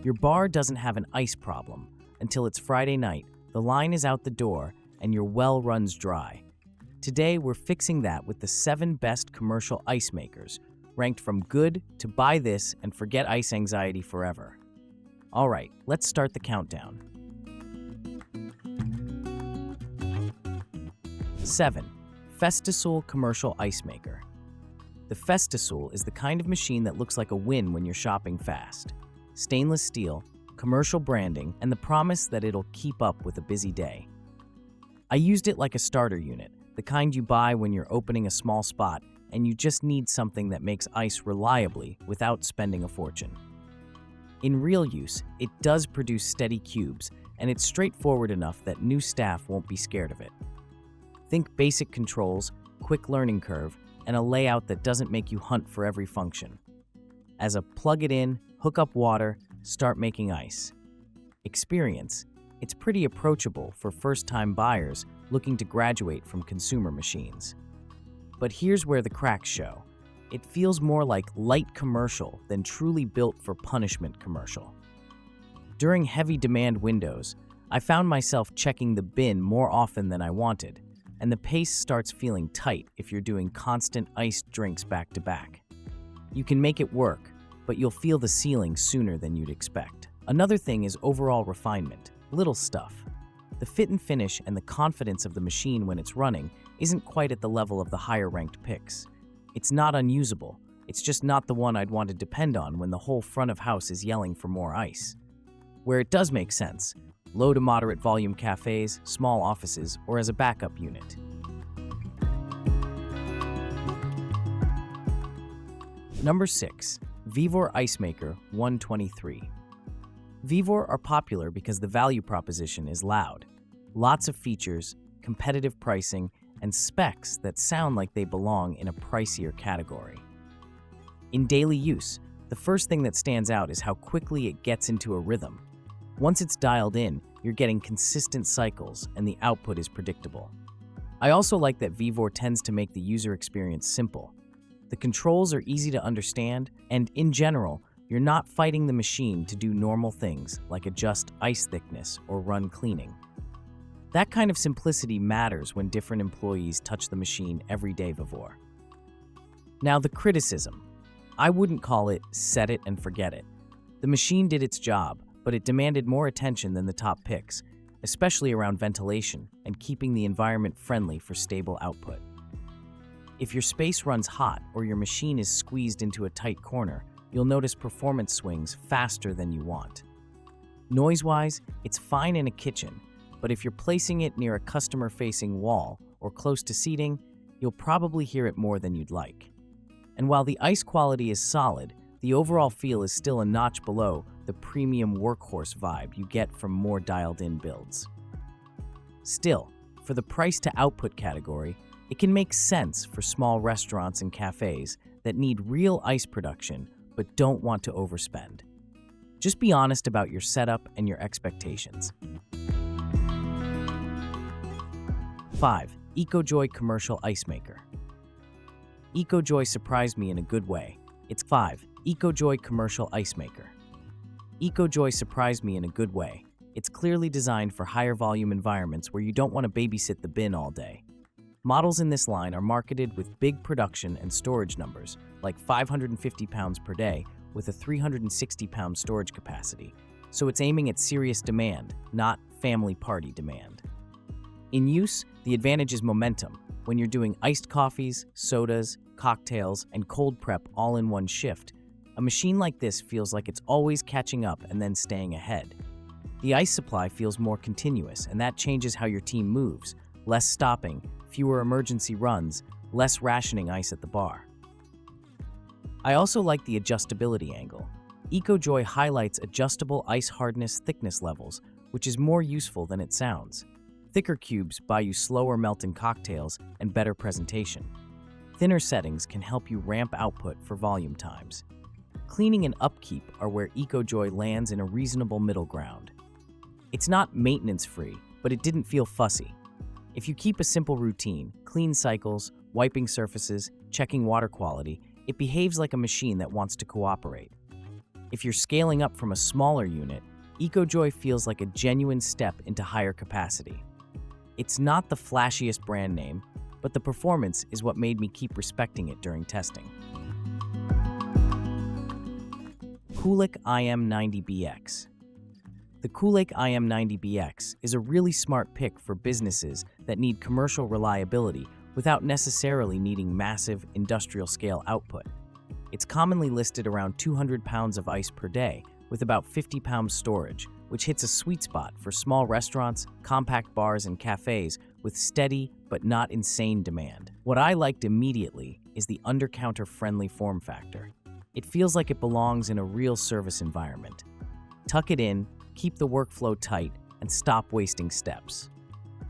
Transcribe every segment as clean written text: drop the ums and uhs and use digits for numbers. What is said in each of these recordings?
Your bar doesn't have an ice problem until it's Friday night, the line is out the door, and your well runs dry. Today, we're fixing that with the 7 best commercial ice makers, ranked from good to buy this and forget ice anxiety forever. All right, let's start the countdown. 7. Festisoul Commercial Ice Maker. The Festisoul is the kind of machine that looks like a win when you're shopping fast. Stainless steel, commercial branding, and the promise that it'll keep up with a busy day. I used it like a starter unit, the kind you buy when you're opening a small spot and you just need something that makes ice reliably without spending a fortune. In real use, it does produce steady cubes, and it's straightforward enough that new staff won't be scared of it. Think basic controls, quick learning curve, and a layout that doesn't make you hunt for every function. As a plug it in, hook up water, start making ice. Experience, it's pretty approachable for first-time buyers looking to graduate from consumer machines. But here's where the cracks show. It feels more like light commercial than truly built for punishment commercial. During heavy demand windows, I found myself checking the bin more often than I wanted, and the pace starts feeling tight if you're doing constant iced drinks back to back. You can make it work, but you'll feel the ceiling sooner than you'd expect. Another thing is overall refinement, little stuff. The fit and finish and the confidence of the machine when it's running isn't quite at the level of the higher-ranked picks. It's not unusable, it's just not the one I'd want to depend on when the whole front of house is yelling for more ice. Where it does make sense, low to moderate volume cafes, small offices, or as a backup unit. Number 6. VEVOR Ice Maker 123. VEVOR are popular because the value proposition is loud. Lots of features, competitive pricing, and specs that sound like they belong in a pricier category. In daily use, the first thing that stands out is how quickly it gets into a rhythm. Once it's dialed in, you're getting consistent cycles and the output is predictable. I also like that VEVOR tends to make the user experience simple. The controls are easy to understand, and in general, you're not fighting the machine to do normal things like adjust ice thickness or run cleaning. That kind of simplicity matters when different employees touch the machine every day. VEVOR. Now the criticism. I wouldn't call it set it and forget it. The machine did its job, but it demanded more attention than the top picks, especially around ventilation and keeping the environment friendly for stable output. If your space runs hot or your machine is squeezed into a tight corner, you'll notice performance swings faster than you want. Noise-wise, it's fine in a kitchen, but if you're placing it near a customer-facing wall or close to seating, you'll probably hear it more than you'd like. And while the ice quality is solid, the overall feel is still a notch below the premium workhorse vibe you get from more dialed-in builds. Still, for the price-to-output category, it can make sense for small restaurants and cafes that need real ice production but don't want to overspend. Just be honest about your setup and your expectations. 5. Ecojoy Commercial Ice Maker. Ecojoy surprised me in a good way. It's 5. Ecojoy Commercial Ice Maker. Ecojoy surprised me in a good way. It's clearly designed for higher volume environments where you don't want to babysit the bin all day. Models in this line are marketed with big production and storage numbers, like 550 pounds per day with a 360-pound storage capacity, so it's aiming at serious demand, not family party demand. In use, the advantage is momentum. When you're doing iced coffees, sodas, cocktails, and cold prep all in one shift, a machine like this feels like it's always catching up and then staying ahead. The ice supply feels more continuous, and that changes how your team moves. Less stopping, fewer emergency runs, less rationing ice at the bar. I also like the adjustability angle. Ecojoy highlights adjustable ice hardness thickness levels, which is more useful than it sounds. Thicker cubes buy you slower melting cocktails and better presentation. Thinner settings can help you ramp output for volume times. Cleaning and upkeep are where Ecojoy lands in a reasonable middle ground. It's not maintenance-free, but it didn't feel fussy. If you keep a simple routine, clean cycles, wiping surfaces, checking water quality, it behaves like a machine that wants to cooperate. If you're scaling up from a smaller unit, Ecojoy feels like a genuine step into higher capacity. It's not the flashiest brand name, but the performance is what made me keep respecting it during testing. Coolake IM90BX. The Coolake IM90BX is a really smart pick for businesses that need commercial reliability without necessarily needing massive industrial-scale output. It's commonly listed around 200 pounds of ice per day, with about 50 pounds storage, which hits a sweet spot for small restaurants, compact bars, and cafes with steady but not insane demand. What I liked immediately is the under-counter friendly form factor. It feels like it belongs in a real service environment. Tuck it in, keep the workflow tight, and stop wasting steps.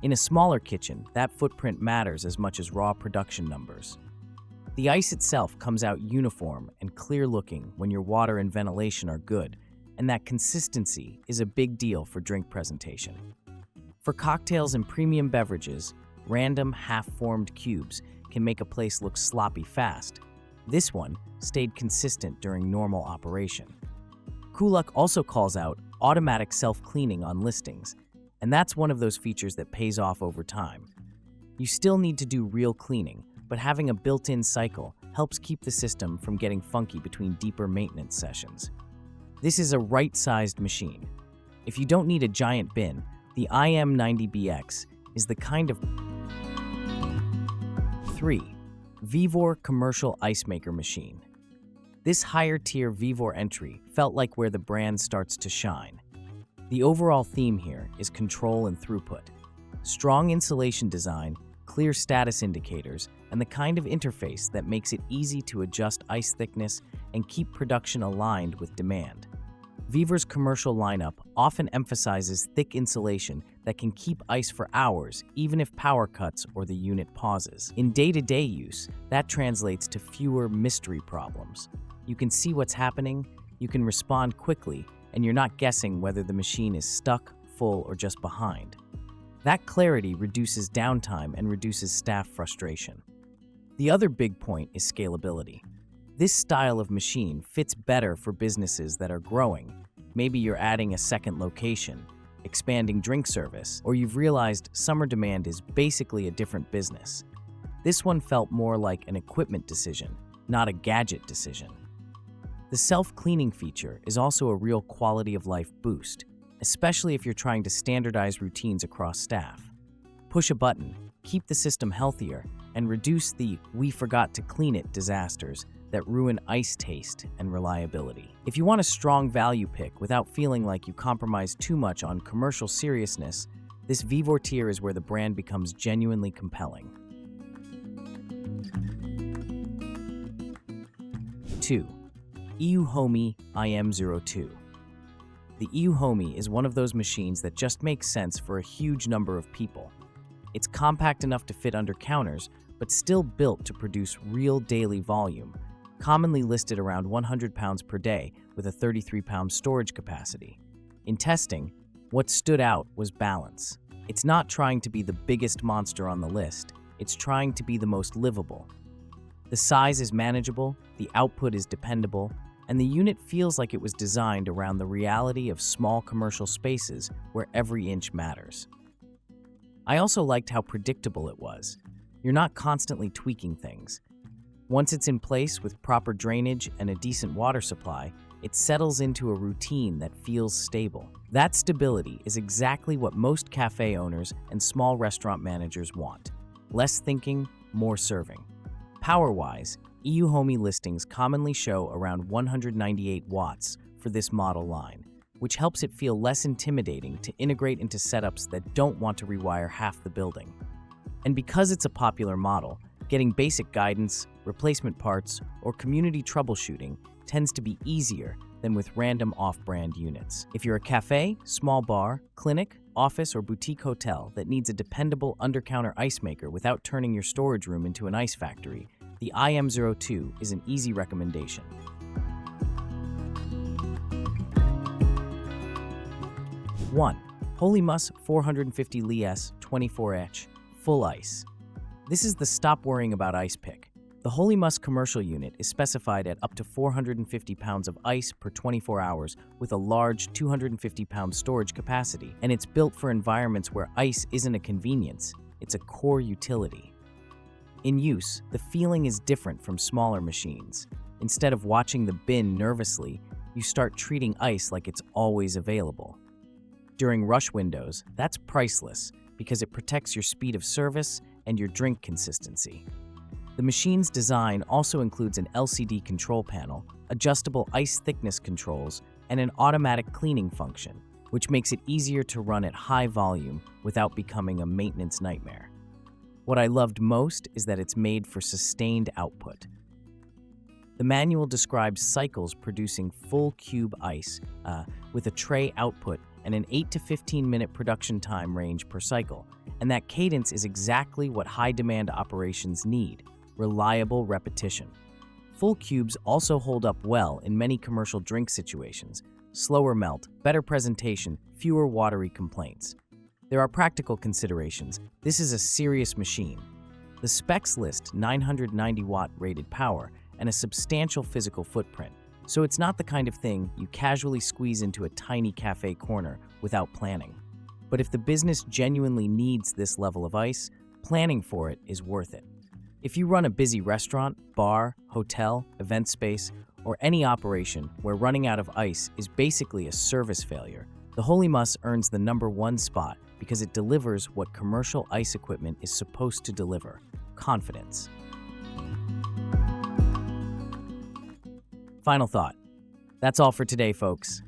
In a smaller kitchen, that footprint matters as much as raw production numbers. The ice itself comes out uniform and clear-looking when your water and ventilation are good, and that consistency is a big deal for drink presentation. For cocktails and premium beverages, random half-formed cubes can make a place look sloppy fast. This one stayed consistent during normal operation. Coolake also calls out automatic self-cleaning on listings, and that's one of those features that pays off over time. You still need to do real cleaning, but having a built-in cycle helps keep the system from getting funky between deeper maintenance sessions. This is a right-sized machine. If you don't need a giant bin, the IM90BX is the kind of 3. VEVOR Commercial Ice Maker Machine. This higher-tier VEVOR entry felt like where the brand starts to shine. The overall theme here is control and throughput. Strong insulation design, clear status indicators, and the kind of interface that makes it easy to adjust ice thickness and keep production aligned with demand. VEVOR's commercial lineup often emphasizes thick insulation that can keep ice for hours, even if power cuts or the unit pauses. In day-to-day use, that translates to fewer mystery problems. You can see what's happening, you can respond quickly, and you're not guessing whether the machine is stuck, full, or just behind. That clarity reduces downtime and reduces staff frustration. The other big point is scalability. This style of machine fits better for businesses that are growing. Maybe you're adding a second location, expanding drink service, or you've realized summer demand is basically a different business. This one felt more like an equipment decision, not a gadget decision. The self-cleaning feature is also a real quality of life boost, especially if you're trying to standardize routines across staff. Push a button, keep the system healthier, and reduce the "we forgot to clean it" disasters that ruin ice taste and reliability. If you want a strong value pick without feeling like you compromise too much on commercial seriousness, this VEVOR tier is where the brand becomes genuinely compelling. 2. EUHOMY IM02. The EUHOMY is one of those machines that just makes sense for a huge number of people. It's compact enough to fit under counters, but still built to produce real daily volume, commonly listed around 100 pounds per day with a 33-pound storage capacity. In testing, what stood out was balance. It's not trying to be the biggest monster on the list, it's trying to be the most livable. The size is manageable, the output is dependable, and the unit feels like it was designed around the reality of small commercial spaces where every inch matters. I also liked how predictable it was. You're not constantly tweaking things. Once it's in place with proper drainage and a decent water supply, it settles into a routine that feels stable. That stability is exactly what most cafe owners and small restaurant managers want. Less thinking, more serving. Power-wise, EUHOMY listings commonly show around 198 watts for this model line, which helps it feel less intimidating to integrate into setups that don't want to rewire half the building. And because it's a popular model, getting basic guidance, replacement parts, or community troubleshooting tends to be easier than with random off-brand units. If you're a cafe, small bar, clinic, office, or boutique hotel that needs a dependable under-counter ice maker without turning your storage room into an ice factory, the IM02 is an easy recommendation. 1. Holymuss 450 Ls 24H Full Ice. This is the stop worrying about ice pick. The Holymuss commercial unit is specified at up to 450 pounds of ice per 24 hours with a large 250-pound storage capacity, and it's built for environments where ice isn't a convenience, it's a core utility. In use, the feeling is different from smaller machines. Instead of watching the bin nervously, you start treating ice like it's always available. During rush windows, that's priceless because it protects your speed of service and your drink consistency. The machine's design also includes an LCD control panel, adjustable ice thickness controls, and an automatic cleaning function, which makes it easier to run at high volume without becoming a maintenance nightmare. What I loved most is that it's made for sustained output. The manual describes cycles producing full cube ice with a tray output and an 8 to 15-minute production time range per cycle, and that cadence is exactly what high-demand operations need: reliable repetition. Full cubes also hold up well in many commercial drink situations: slower melt, better presentation, fewer watery complaints. There are practical considerations. This is a serious machine. The specs list 990-watt rated power and a substantial physical footprint, so it's not the kind of thing you casually squeeze into a tiny cafe corner without planning. But if the business genuinely needs this level of ice, planning for it is worth it. If you run a busy restaurant, bar, hotel, event space, or any operation where running out of ice is basically a service failure, the Holymuss earns the #1 spot because it delivers what commercial ice equipment is supposed to deliver: confidence. Final thought. That's all for today, folks.